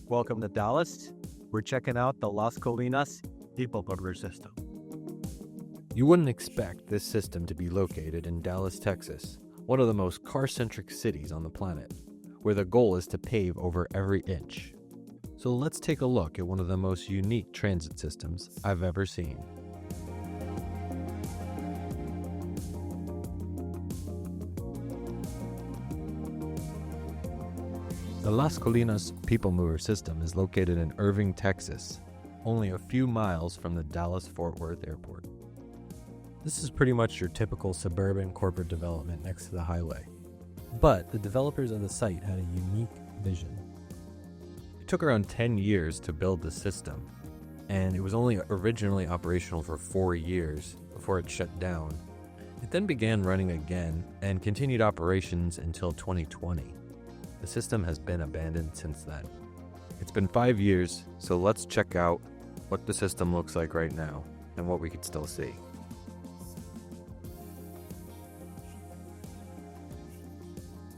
Welcome to Dallas. We're checking out the Las Colinas people mover system. You wouldn't expect this system to be located in Dallas, Texas, one of the most car-centric cities on the planet, where the goal is to pave over every inch. So let's take a look at one of the most unique transit systems I've ever seen. The Las Colinas People Mover system is located in Irving, Texas, only a few miles from the Dallas-Fort Worth Airport. This is pretty much your typical suburban corporate development next to the highway. But the developers of the site had a unique vision. It took around 10 years to build the system, and it was only originally operational for 4 years before it shut down. It then began running again and continued operations until 2020. The system has been abandoned since then. It's been 5 years, so let's check out what the system looks like right now and what we can still see.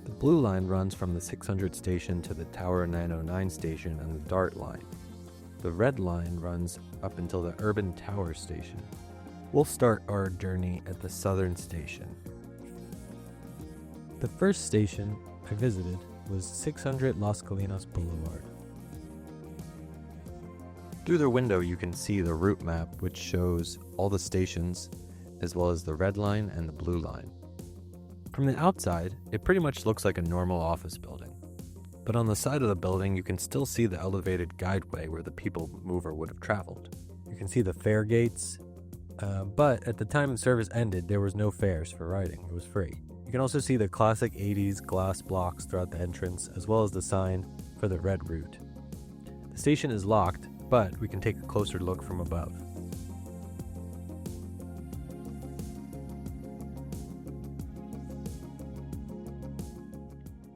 The blue line runs from the 600 station to the Tower 909 station on the DART line. The red line runs up until the Urban Tower station. We'll start our journey at the southern station. The first station I visited was 600 Las Colinas Boulevard. Through the window you can see the route map, which shows all the stations as well as the red line and the blue line. From the outside, it pretty much looks like a normal office building. But on the side of the building you can still see the elevated guideway where the people mover would have traveled. You can see the fare gates, but at the time the service ended there was no fares for riding, it was free. You can also see the classic 80s glass blocks throughout the entrance, as well as the sign for the red route. The station is locked, but we can take a closer look from above.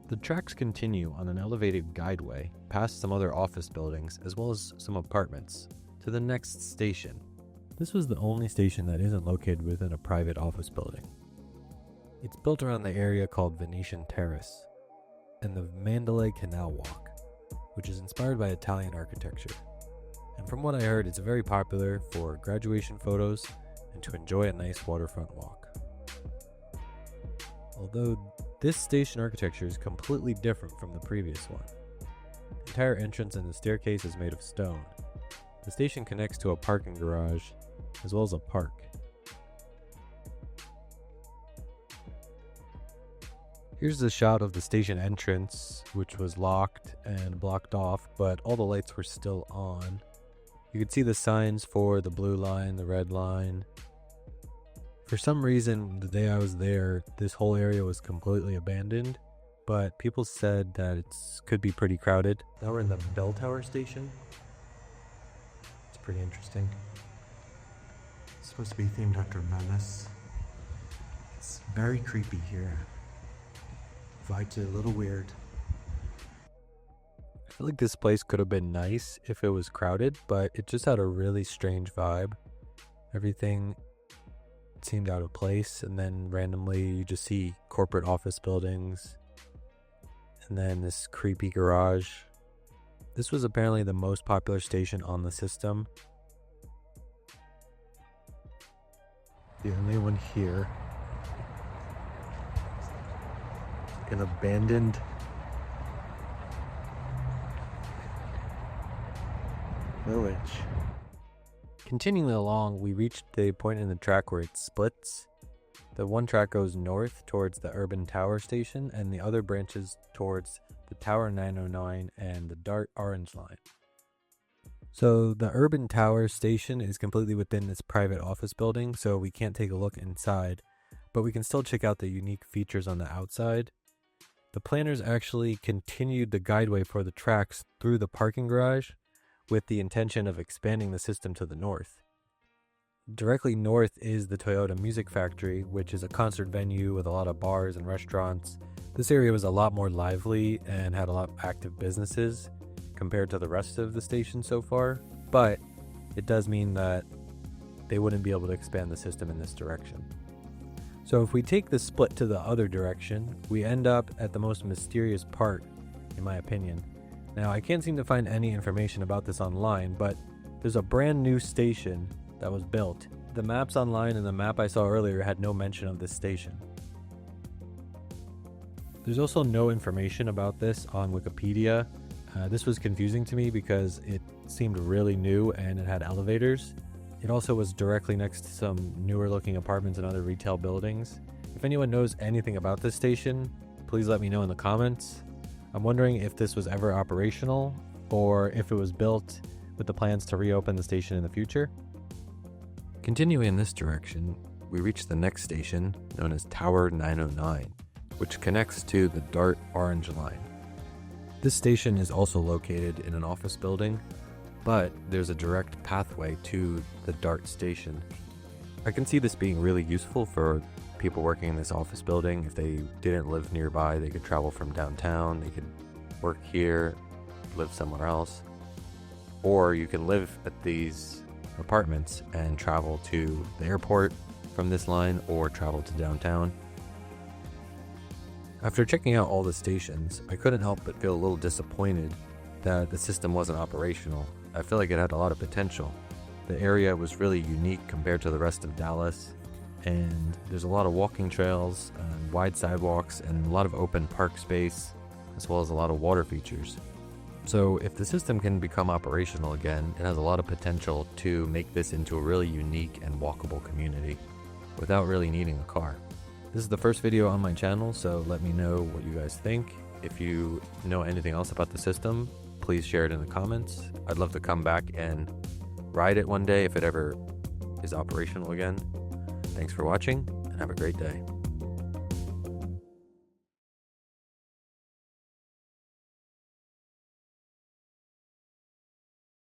The tracks continue on an elevated guideway past some other office buildings, as well as some apartments, to the next station. This was the only station that isn't located within a private office building. It's built around the area called Venetian Terrace and the Mandalay Canal Walk, which is inspired by Italian architecture. And from what I heard, it's very popular for graduation photos and to enjoy a nice waterfront walk. Although this station architecture is completely different from the previous one. The entire entrance and the staircase is made of stone. The station connects to a parking garage as well as a park. Here's a shot of the station entrance, which was locked and blocked off, but all the lights were still on. You could see the signs for the blue line, the red line. For some reason, the day I was there, this whole area was completely abandoned, but people said that it could be pretty crowded. Now we're in the Bell Tower station. It's pretty interesting. It's supposed to be themed after Venice. It's very creepy here. Vibes are a little weird. I feel like this place could have been nice if it was crowded, but it just had a really strange vibe. Everything seemed out of place, and then randomly you just see corporate office buildings, and then this creepy garage. This was apparently the most popular station on the system. The only one here. An abandoned village. Continuing along, we reached the point in the track where it splits. The one track goes north towards the Urban Tower station, and the other branches towards the Tower 909 and the DART orange line. So the Urban Tower station is completely within this private office building, so we can't take a look inside, but we can still check out the unique features on the outside. The planners actually continued the guideway for the tracks through the parking garage with the intention of expanding the system to the north. Directly north is the Toyota Music Factory, which is a concert venue with a lot of bars and restaurants. This area was a lot more lively and had a lot of active businesses compared to the rest of the station so far, but it does mean that they wouldn't be able to expand the system in this direction. So if we take the split to the other direction, we end up at the most mysterious part, in my opinion, Now, I can't seem to find any information about this online, but there's a brand new station that was built. The maps online and the map I saw earlier had no mention of this station. There's also no information about this on Wikipedia. This was confusing to me because it seemed really new and it had elevators. It also was directly next to some newer looking apartments and other retail buildings. If anyone knows anything about this station, please let me know in the comments. I'm wondering if this was ever operational or if it was built with the plans to reopen the station in the future. Continuing in this direction, we reach the next station, known as Tower 909, which connects to the DART Orange Line. This station is also located in an office building, but there's a direct pathway to the DART station. I can see this being really useful for people working in this office building. If they didn't live nearby, they could travel from downtown, they could work here, live somewhere else. Or you can live at these apartments and travel to the airport from this line or travel to downtown. After checking out all the stations, I couldn't help but feel a little disappointed that the system wasn't operational. I feel like it had a lot of potential. The area was really unique compared to the rest of Dallas, and there's a lot of walking trails and wide sidewalks and a lot of open park space, as well as a lot of water features. So if the system can become operational again, it has a lot of potential to make this into a really unique and walkable community without really needing a car. This is the first video on my channel, so let me know what you guys think. If you know anything else about the system, please share it in the comments. I'd love to come back and ride it one day if it ever is operational again. Thanks for watching, and have a great day.